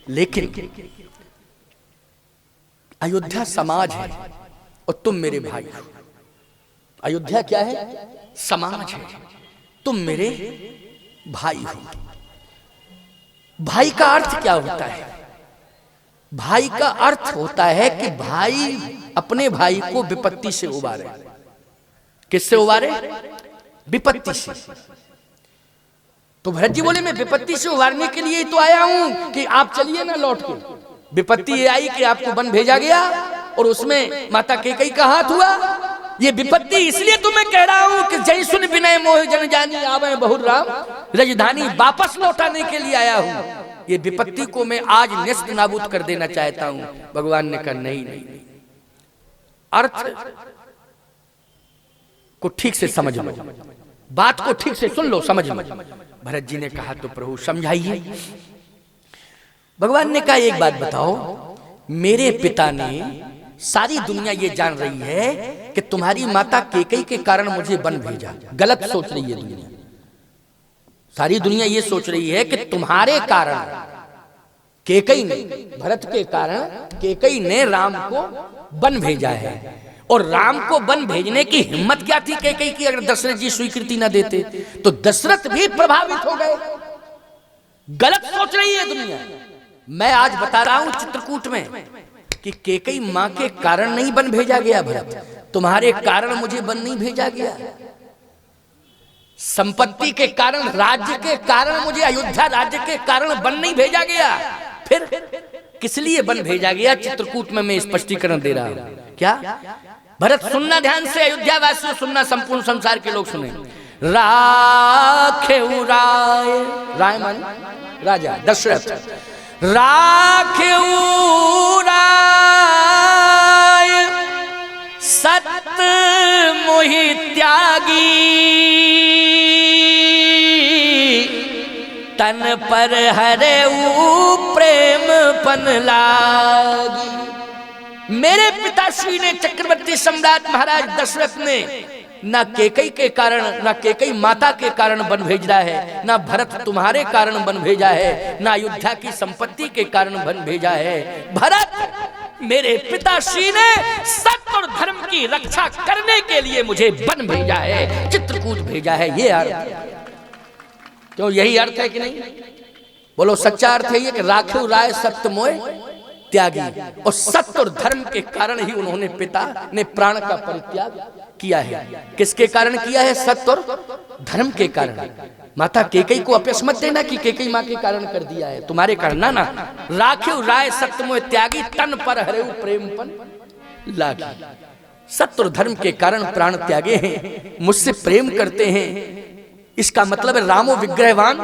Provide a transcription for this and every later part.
लेकिन अयोध्या समाज है और तुम मेरे भाई हो। अयोध्या क्या है? समाज है, तुम मेरे भाई हो। भाई का अर्थ क्या होता है? भाई का अर्थ होता है कि भाई अपने भाई को विपत्ति से उबारे। किससे उबारे? विपत्ति से। तो भरत जी बोले मैं विपत्ति से उबारने के लिए ही तो आया हूं कि आप चलिए ना लौट के। विपत्ति ये आई कि आपको वन भेजा गया और उसमें माता कैकेयी का हाथ हुआ। ये विपत्ति इसलिए तो मैं कह रहा हूं कि जय सुन विनय मोह जन जानी आवे बहुर राम राजधानी वापस लौटाने के लिए आया हूं। ये विपत्ति को मैं आज नष्ट नाबूद कर देना चाहता हूं। भगवान ने कहा नहीं नहीं, अर्थ को ठीक से समझ लो, बात को ठीक से सुन लो, समझ लो। भरत जी ने कहा तो प्रभु समझाइए। भगवान ने कहा एक बात बताओ, मेरे पिता ने, सारी दुनिया ये जान रही है कि तुम्हारी माता कैकेयी के कारण मुझे वन भेजा। गलत सोच रही है दुनिया, सारी दुनिया ये सोच रही है कि तुम्हारे कारण कैकेयी ने, भरत के कारण कैकेयी ने राम को वन भेजा है। और राम को वन भेजने की हिम्मत क्या थी कैकेयी की? अगर दशरथ जी स्वीकृति ना देते तो दशरथ भी प्रभावित हो गए। गलत सोच रही है दुनिया। मैं आज बता रहा हूं चित्रकूट में कि कैकेयी मां के कारण नहीं वन भेजा गया भरत, तुम्हारे कारण मुझे वन नहीं भेजा गया। संपत्ति के कारण, राज्य के कारण, मुझे अयोध्या राज्य के कारण वन नहीं भेजा गया। फिर किस लिए वन भेजा गया? चित्रकूट में मैं स्पष्टीकरण दे रहा हूं। क्या भरत? सुनना ध्यान से, अयोध्या वासियों सुनना, संपूर्ण संसार के लोग सुने। राखेउ राय, राय मान राजा दशरथ, राखेउ राय सत मोहि त्यागी, तन पर हरेऊ प्रेम पन लागी। मेरे पिताश्री ने, चक्रवर्ती सम्राट महाराज दशरथ ने, ना कैकेयी के कारण, ना कैकेयी माता के कारण वन भेजा है, ना भरत तुम्हारे कारण वन भेजा है, ना अयोध्या की संपत्ति के कारण वन भेजा है। भरत मेरे पिताश्री ने सत्य और धर्म की रक्षा करने के लिए मुझे वन भेजा है, चित्रकूट भेजा है। ये अर्थ क्यों? यही अर्थ है कि नहीं? बोलो सच्चा अर्थ है ये कि राखेउ राय सत्य मोय त्यागी, और सत्य और धर्म के कारण ही उन्होंने, पिता ने प्राण का परित्याग किया है। किसके कारण किया है? सत्य और धर्म के कारण। माता कैकेयी को अपयश मत देना कि कैकेयी मां के कारण कर दिया है, तुम्हारे कारण ना। राखेउ राय सत्य मोय त्यागी, तन पर हरेऊ प्रेम पन लागी। सत्य और धर्म के कारण प्राण त्यागे हैं, मुझसे प्रेम करते हैं। इसका मतलब है रामो विग्रहवान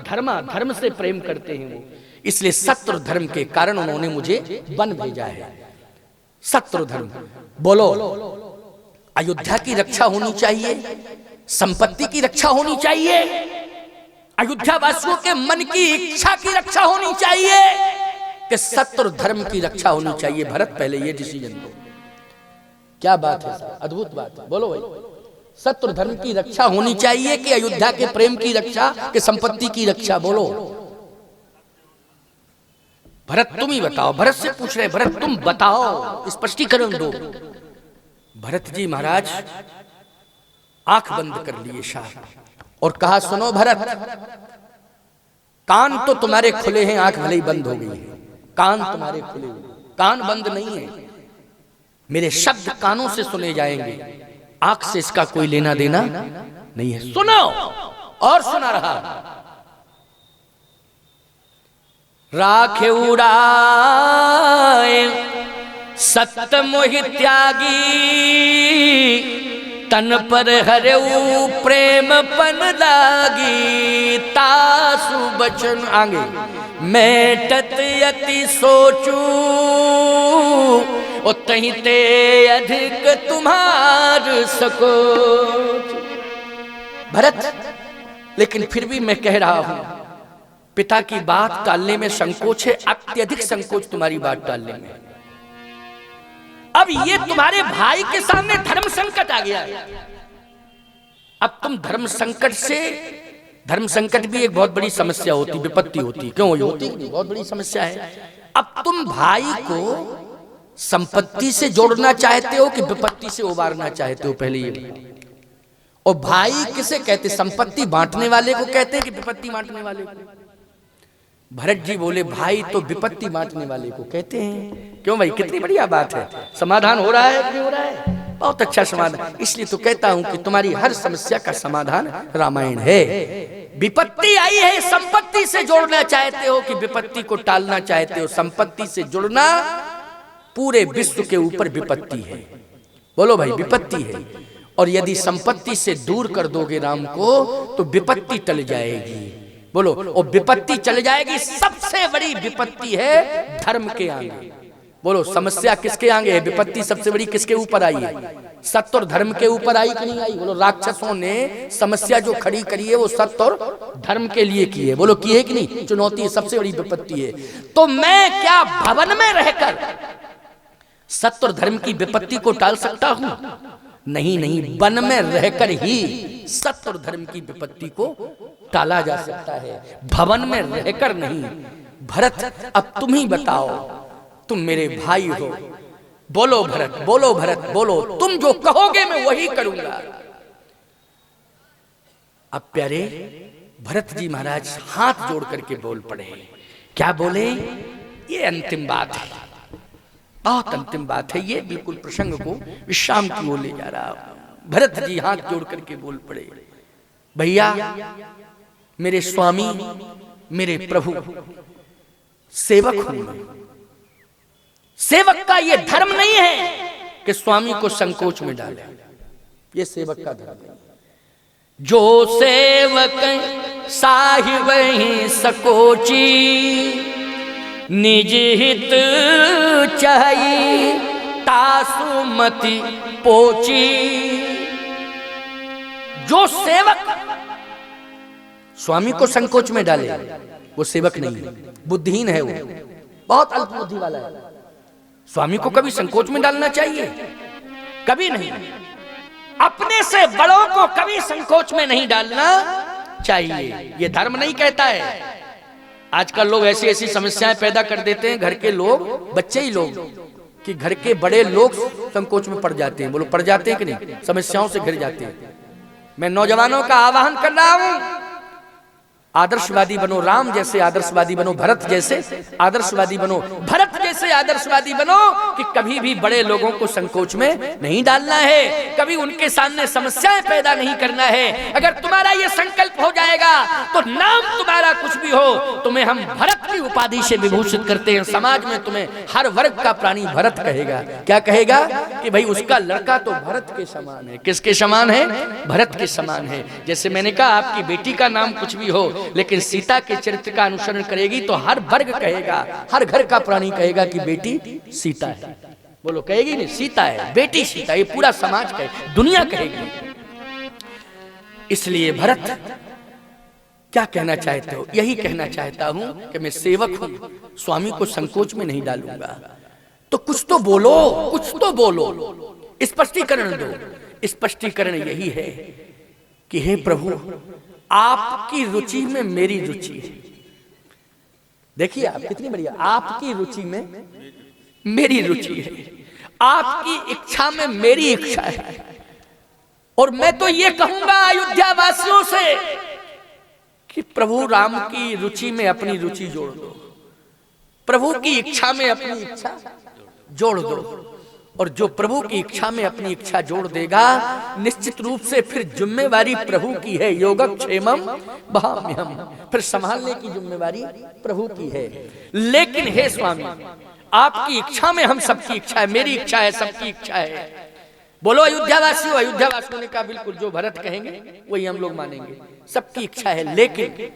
धर्मा, धर्म से प्रेम करते हैं वो, इसलिए सत्य और धर्म के कारण उन्होंने मुझे वन भेजा है। सत्य और धर्म। बोलो अयोध्या की रक्षा होनी चाहिए, संपत्ति की रक्षा होनी चाहिए, अयोध्या वासियों के मन की इच्छा की रक्षा होनी चाहिए कि सत्य और धर्म की रक्षा होनी चाहिए। भरत पहले ये डिसीजन लो। क्या बात है, अद्भुत बात है। बोलो भाई, सत्य और धर्म की रक्षा होनी चाहिए कि अयोध्या के प्रेम की रक्षा, कि संपत्ति की रक्षा? बोलो भरत तुम ही बताओ। भरत से पूछ रहे, भरत तुम बताओ, स्पष्टीकरण दो। भरत जी महाराज आंख बंद कर लिए शाह और कहा सुनो भरत, कान तो तुम्हारे खुले हैं, आंख भले ही बंद हो गई है। कान तुम्हारे खुले हुए, कान बंद नहीं है। मेरे शब्द कानों से सुने जाएंगे, आंख से इसका कोई लेना देना नहीं है। सुनो। और सुना रहा। राखेउ राय सत्य मोहि त्यागी, तन पर हरेऊ प्रेम पन लागी। तासु बचन आगे मेटत यति सोचू, उतहि ते अधिक तुम्हार सकोच। भरत, लेकिन फिर भी मैं कह रहा हूं, पिता की बात टालने में संकोच है, अत्यधिक संकोच तुम्हारी बात टालने में। अब ये तुम्हारे भाई के सामने धर्म संकट आ गया है। अब तुम धर्म संकट से धर्म संकट भी एक बहुत बड़ी समस्या होती, विपत्ति होती, क्यों होती? बहुत बड़ी समस्या है। अब तुम भाई को संपत्ति से जोड़ना चाहते हो कि विपत्ति से उबारना चाहते हो? पहले ये। और भाई किसे कहते? संपत्ति बांटने वाले को कहते हैं कि विपत्ति बांटने वाले को? भरत जी बोले भाई तो विपत्ति बांटने वाले को कहते हैं। क्यों भाई? कितनी बढ़िया बात है। समाधान हो रहा है कि नहीं हो रहा है? बहुत अच्छा समाधान। इसलिए तो कहता हूं कि तुम्हारी हर समस्या का समाधान रामायण है। विपत्ति आई है, संपत्ति से जोड़ना चाहते हो कि विपत्ति को टालना चाहते हो? संपत्ति से जुड़ना पूरे विश्व के ऊपर विपत्ति है। बोलो भाई, विपत्ति है। और यदि संपत्ति से दूर कर दोगे राम को तो विपत्ति टल जाएगी। बोलो, और विपत्ति चल जाएगी। सबसे बड़ी विपत्ति है धर्म के आगे। बोलो, समस्या किसके आगे है? विपत्ति सबसे बड़ी किसके ऊपर आई है? सत्य और धर्म के ऊपर आई कि नहीं आई? बोलो, राक्षसों ने समस्या जो खड़ी करी है वो सत्य और धर्म के लिए की है। बोलो, की है कि नहीं? चुनौती है, सबसे बड़ी विपत्ति है। तो मैं क्या भवन में रहकर सत्य और धर्म की विपत्ति को टाल सकता हूं? नहीं नहीं, वन में रहकर ही सत्य और धर्म की विपत्ति को टाला जा सकता है, भवन में रहकर नहीं। भरत, अब तुम ही बताओ, तुम मेरे भाई हो। बोलो भरत, बोलो भरत, बोलो, तुम जो कहोगे मैं वही करूंगा। अब प्यारे भरत जी महाराज हाथ जोड़ करके बोल पड़े। क्या बोले? ये अंतिम बात है, बहुत अंतिम बात है। ये बिल्कुल प्रसंग को विश्राम की ओर ले जा रहा। भरत जी हाथ जोड़ करके बोल पड़े, भैया मेरे स्वामी, मेरे प्रभु, सेवक हूं मैं। सेवक का ये धर्म नहीं है कि स्वामी को संकोच में डाले। ये सेवक का धर्म है। जो सेवक साहिब ही सकोची, निज हित चाहिए तासुमति पोची। जो सेवक स्वामी को संकोच में डाले वो सेवक नहीं है, बुद्धिहीन है, वो बहुत अल्प बुद्धि वाला है। स्वामी को कभी संकोच में डालना चाहिए? कभी नहीं। अपने से बड़ों को कभी संकोच में नहीं डालना चाहिए। ये धर्म नहीं कहता है। आजकल लोग ऐसी ऐसी समस्याएं पैदा कर देते हैं, घर के लोग, बच्चे ही लोग, कि घर के बड़े लोग संकोच में पड़ जाते हैं। बोलो, पड़ जाते हैं कि नहीं? समस्याओं से घिर जाते हैं। मैं नौजवानों का आह्वान कर रहा हूं, आदर्शवादी बनो, राम जैसे आदर्शवादी बनो, भरत जैसे आदर्शवादी बनो, भरत जैसे आदर्शवादी बनो कि कभी भी बड़े लोगों को संकोच में नहीं डालना है, कभी उनके सामने समस्याएं पैदा नहीं करना है। अगर तुम्हारा ये संकल्प हो जाएगा तो नाम तुम्हारा कुछ भी हो, तुम्हें हम भरत की उपाधि से विभूषित करते हैं। समाज में तुम्हें हर वर्ग का प्राणी भरत कहेगा। क्या कहेगा? कि भाई उसका लड़का तो भरत के समान है। किसके समान है? भरत के समान है। जैसे मैंने कहा, आपकी बेटी का नाम कुछ भी हो, लेकिन सीता के चरित्र का अनुसरण करेगी तो हर वर्ग कहेगा, हर घर का प्राणी कहेगा कि बेटी सीता है। बोलो, कहेगी नहीं? सीता है, बेटी सीता, ये पूरा समाज कहे, दुनिया कहेगी। इसलिए भरत क्या कहना चाहते हो? यही कहना चाहता हूं कि मैं सेवक हूं, स्वामी को संकोच में नहीं डालूंगा। तो कुछ तो बोलो, कुछ तो बोलो, स्पष्टीकरण दो। स्पष्टीकरण यही है कि हे प्रभु, आपकी रुचि में मेरी रुचि है। देखिए आप कितनी बढ़िया, आपकी रुचि में मेरी रुचि है, आपकी इच्छा में मेरी इच्छा है। और मैं तो ये कहूंगा अयोध्या वासियों से कि प्रभु राम की रुचि में अपनी रुचि जोड़ दो, प्रभु की इच्छा में अपनी इच्छा जोड़ दो। और जो प्रभु की इच्छा में अपनी इच्छा जोड़ देगा, निश्चित रूप से फिर जिम्मेवारी प्रभु की है। योगक्षेमम वहाम्यहम्, फिर संभालने की जिम्मेवारी प्रभु की है। लेकिन हे स्वामी, आपकी इच्छा में हम सबकी इच्छा है, मेरी इच्छा है, सबकी इच्छा है। बोलो अयोध्यावासियों। अयोध्यावासियों ने कहा बिल्कुल, जो भरत कहेंगे वही हम लोग मानेंगे, सबकी इच्छा है। लेकिन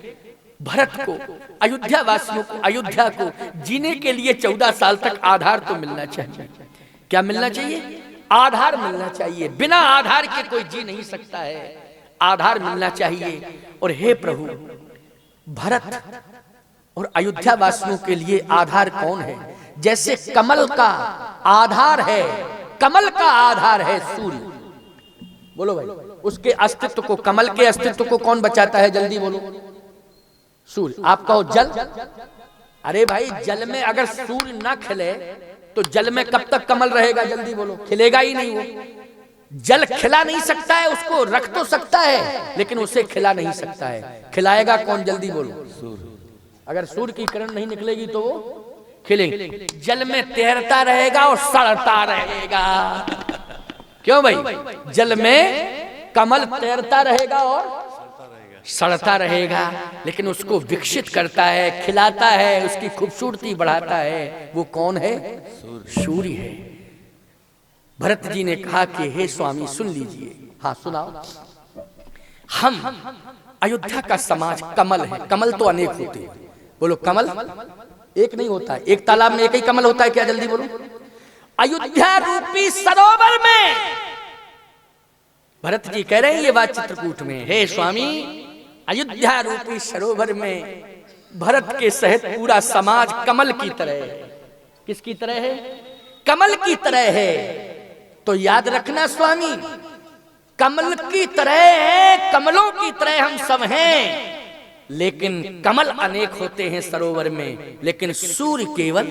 भरत को, अयोध्या वासियों को, अयोध्या को जीने के लिए 14 साल तक आधार तो मिलना चाहिए। क्या मिलना चाहिए? आधार मिलना चाहिए। बिना आधार के कोई जी नहीं सकता है, आधार मिलना चाहिए। और हे प्रभु, भरत और अयोध्या वासियों के लिए आधार कौन है? जैसे कमल का आधार है, कमल का आधार है सूर्य। बोलो भाई, उसके अस्तित्व को, कमल के अस्तित्व को कौन बचाता है? जल्दी बोलो। सूर्य। आप कहो जल। अरे भाई, जल में अगर सूर्य ना खिले तो जल में कब तक कमल रहेगा? जल्दी बोलो। खिलेगा ही नहीं वो। जल खिला नहीं सकता है, उसको रख तो सकता है लेकिन उसे खिला नहीं सकता है। खिलाएगा कौन? जल्दी बोलो। सूर्य। अगर सूर्य की किरण नहीं निकलेगी तो वो खिलेगी। जल में तैरता रहेगा और सड़ता रहेगा। क्यों भाई? जल में कमल तैरता रहेगा और सड़ता रहेगा, लेकिन उसको विकसित करता है, खिलाता है, उसकी खूबसूरती बढ़ाता है। वो कौन है? सूर्य है। भरत जी ने कहा कि हे स्वामी सुन लीजिए। हाँ सुनाओ। हम अयोध्या का समाज कमल है। कमल तो अनेक होते हैं। बोलो कमल एक नहीं होता है। एक तालाब में एक ही कमल होता है क्या? जल्दी बोलो। अयोध्या रूपी सरोवर में भरत जी कह रहे हैं ये बात चित्रकूट में, हे स्वामी अयोध्या रूपी सरोवर में भरत के सहित पूरा समाज कमल की तरह है। किसकी तरह है? कमल की तरह है। तो याद रखना स्वामी, कमल की तरह है, कमलों की तरह हम सब हैं। लेकिन कमल अनेक होते हैं सरोवर में, लेकिन सूर्य केवल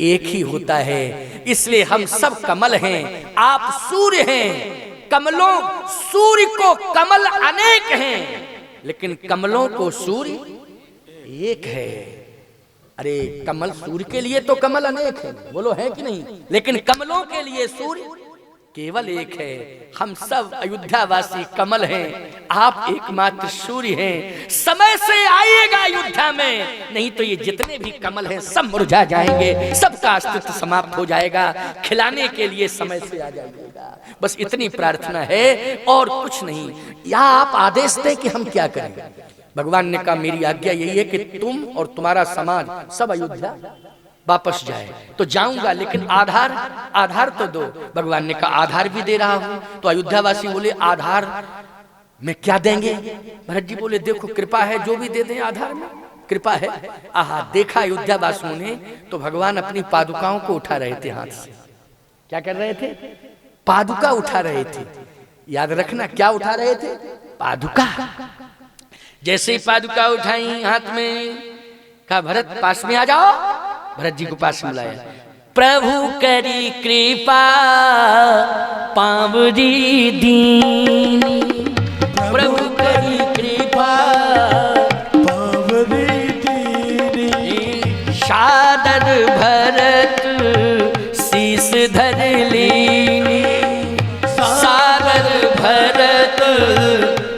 एक ही होता है। इसलिए हम सब कमल हैं, आप सूर्य हैं। कमलों सूर्य को कमल अनेक हैं, लेकिन कमलों को सूर्य एक है। अरे कमल सूर्य के लिए तो कमल अनेक है, बोलो है कि नहीं? लेकिन कमलों के लिए सूर्य केवल एक है। हम सब अयोध्यावासी कमल हैं, आप एकमात्र सूर्य हैं। समय से आइएगा अयोध्या में, नहीं तो ये जितने भी कमल हैं सब मुरझा जाएंगे, सबका अस्तित्व समाप्त हो जाएगा। खिलाने के लिए समय से आ जाइएगा। बस इतनी प्रार्थना है और कुछ नहीं। या आप आदेश दें कि हम क्या करें? भगवान ने कहा मेरी आज्ञा यही है कि तुम और तुम्हारा समाज सब अयोध्या वापस जाए। तो जाऊंगा, लेकिन आधार तो दो। भगवान ने कहा आधार भी दे रहा हूं। तो अयोध्यावासी बोले आधार में क्या देंगे? भरत जी बोले देखो कृपा है, जो भी दे दें आधार में कृपा है। आहा, देखा अयोध्यावासियों ने तो भगवान अपनी पादुकाओं को उठा रहे थे हाथ से। क्या कर रहे थे? पादुका उठा रहे थे। याद रखना क्या उठा रहे थे? पादुका। जैसे ही पादुका उठाई हाथ में, कहा भरत पास में आ जाओ। भरत जी को पास में लाया। प्रभु करी कृपा पावरी दीनी, प्रभु करी कृपा पावरी दीनी। सादर भरत शीस धर लीनी, सादर भरत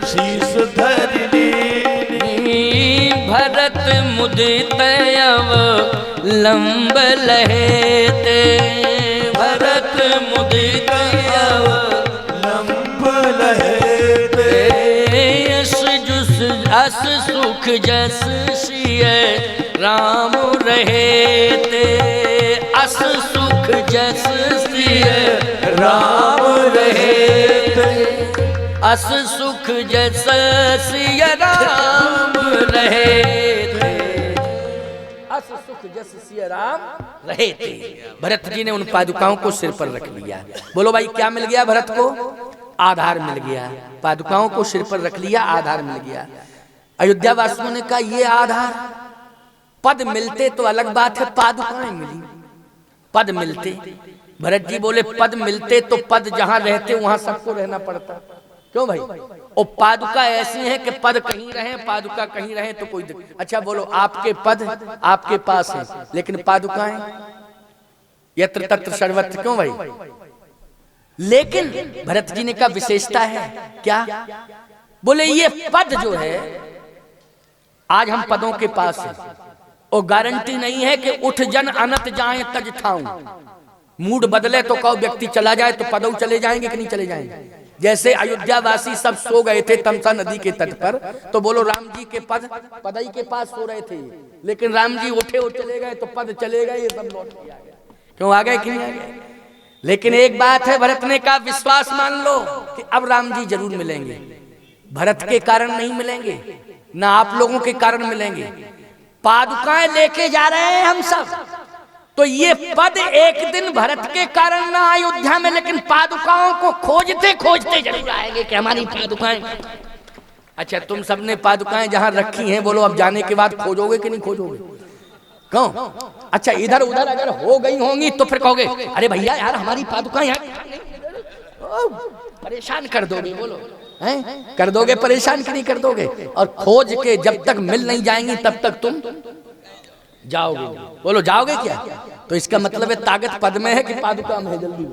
शीस धर लीनी। भरत मुदित लंब लहेते, भरत मुदित लंब लहेते। यश जुस अस सुख जस सिय राम रहेते, अस सुख जस सिय राम रहेते। अस सुख जस सिय राम रहेते, सुख जस सिय राम रहेते। भरत जी ने उन पादुकाओं को सिर पर रख लिया। बोलो भाई क्या मिल गया भरत को? आधार मिल गया। पादुकाओं को सिर पर रख लिया, आधार मिल गया। अयोध्या वासियों ने कहा ये आधार, पद मिलते तो अलग बात है, पादुकाएं मिली, पद मिलते। भरत जी बोले पद मिलते तो पद जहां रहते वहां सबको रहना पड़ता। क्यों भाई? और पादुका ऐसी है कि पद कहीं रहे पादुका कहीं रहे तो कोई अच्छा बोलो आपके पद आपके पास है, लेकिन पादुकाएं यत्र तत्र सर्वत्र। क्यों भाई? लेकिन भरत जी ने कहा विशेषता है। क्या? बोले ये पद जो है आज हम पदों के पास है और गारंटी नहीं है कि उठ जन अनत जाए तज ठाऊं। मूड बदले तो कहो व्यक्ति चला जाए तो पदौ चले जाएंगे कि नहीं चले जाएंगे? जैसे अयोध्या वासी सब सो गए थे तमसा नदी के तट पर, तो बोलो राम जी के पद पदई के पास सो रहे थे, लेकिन राम जी उठे और चले गए तो पद चले गए, ये सब लौट के आ गए। क्यों आ गए कि नहीं आ गए? लेकिन एक बात है, भरत ने कहा विश्वास मान लो कि अब राम जी जरूर मिलेंगे। भरत के कारण नहीं मिलेंगे, ना आप लोगों के कारण मिलेंगे। पादुकाएं लेके जा रहे हैं हम सब, तो ये पद एक दिन भरत के कारण ना अयोध्या में, लेकिन पादुकाओं को खोजते खोजते जरूर आएंगे कि हमारी पादुकाएं। अच्छा, तुम सबने पादुकाएं जहां रखी हैं, बोलो अब जाने के बाद खोजोगे कि नहीं खोजोगे? क्यों? अच्छा, इधर उधर अगर हो गई होंगी तो फिर कहोगे अरे भैया यार हमारी पादुकाएं यहाँ, परेशान कर दोगे। बोलो हैं, कर दोगे परेशान कि नहीं कर दोगे? और खोज के जब तक मिल नहीं जाएंगी तब तक तुम जाओगे। बोलो जाओगे क्या? तो इसका मतलब है ताकत पद में है कि पादुका में है? जल्दी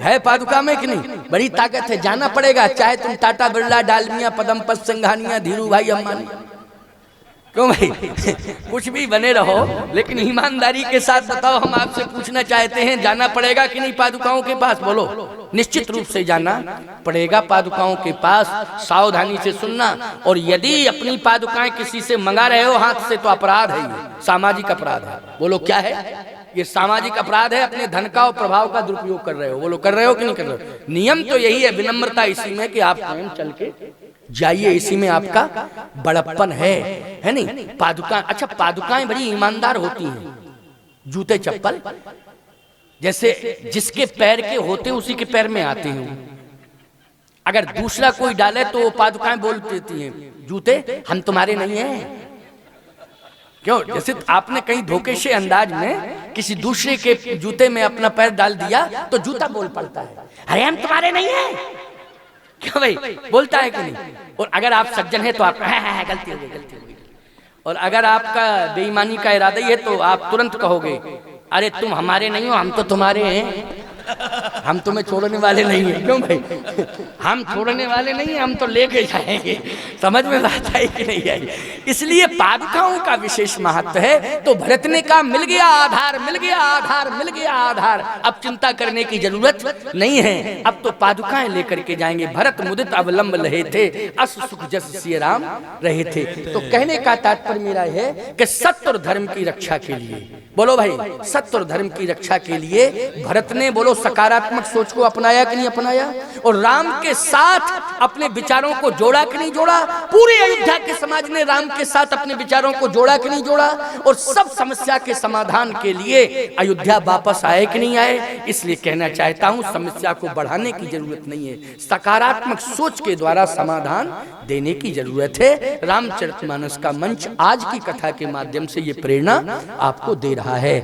है पादुका में कि नहीं? बड़ी ताकत है, जाना पड़ेगा। चाहे तुम टाटा बिरला, डालमिया, पदमपत संघानिया, धीरू भाई अंबानी, क्यों भाई कुछ भी बने रहो, लेकिन ईमानदारी के साथ बताओ, हम आपसे पूछना चाहते हैं जाना पड़ेगा कि नहीं पादुकाओं के पास? बोलो निश्चित रूप से जाना पड़ेगा पादुकाओं के पास। सावधानी से सुनना, और यदि अपनी पादुकाएं किसी से मंगा रहे हो हाथ से तो अपराध है, ये सामाजिक अपराध है। बोलो क्या है? ये सामाजिक अपराध है। अपने धन का और प्रभाव का दुरुपयोग कर रहे हो। बोलो कर रहे हो कि नहीं कर रहे हो? नियम तो यही है, विनम्रता इसी में कि आप स्वयं चल के जाइए, इसी में आपका बड़प्पन है नहीं? पादुकाएं, अच्छा पादुकाएं बड़ी ईमानदार होती हैं। जूते चप्पल जैसे जिसके पैर के होते उसी के पैर में आते हैं। अगर दूसरा कोई डाले तो वो पादुकाएं बोल देती हैं जूते हम तुम्हारे नहीं हैं। क्यों? जैसे आपने कहीं धोखे से अंदाज में किसी दूसरे के जूते में अपना पैर डाल दिया तो जूता बोल पड़ता है अरे हम तुम्हारे नहीं हैं। क्यों भाई? बोलता है कि नहीं? और अगर आप सज्जन हैं तो आप गलती हो गई, गलती हो गई। और अगर आपका बेईमानी का इरादा ही है तो आप तुरंत कहोगे अरे तुम हमारे नहीं हो, हम तो तुम्हारे हैं, हम तुम्हें छोड़ने वाले नहीं हैं। क्यों भाई? हम छोड़ने वाले नहीं हैं, हम तो लेके जाएंगे। समझ में बात आई कि नहीं आई? इसलिए पादुकाओं का विशेष महत्व है। तो भरत ने कहा मिल गया आधार, मिल गया आधार, मिल गया आधार, अब चिंता करने की जरूरत नहीं है, अब तो पादुकाएं लेकर के जाएंगे। भरत मुदित अवलंब लहे थे, अस सुख जस सिय राम रहे थे। तो कहने का तात्पर्य मेरा है कि सत्य और धर्म की रक्षा के लिए, बोलो भाई, सत्य और धर्म की रक्षा के लिए भरत ने बोलो सकारात्मक सोच को अपनाया कि नहीं अपनाया? और राम के साथ अपने विचारों को जोड़ा कि नहीं जोड़ा? पूरे अयोध्या के समाज ने राम के साथ अपने विचारों को जोड़ा कि नहीं जोड़ा? और सब समस्या के समाधान के लिए अयोध्या वापस आए कि नहीं आए? इसलिए कहना चाहता हूं समस्या को बढ़ाने की जरूरत नहीं है, सकारात्मक सोच के द्वारा समाधान देने की जरूरत है। रामचरितमानस का मंच आज की कथा के माध्यम से ये प्रेरणा आपको दे रहा है।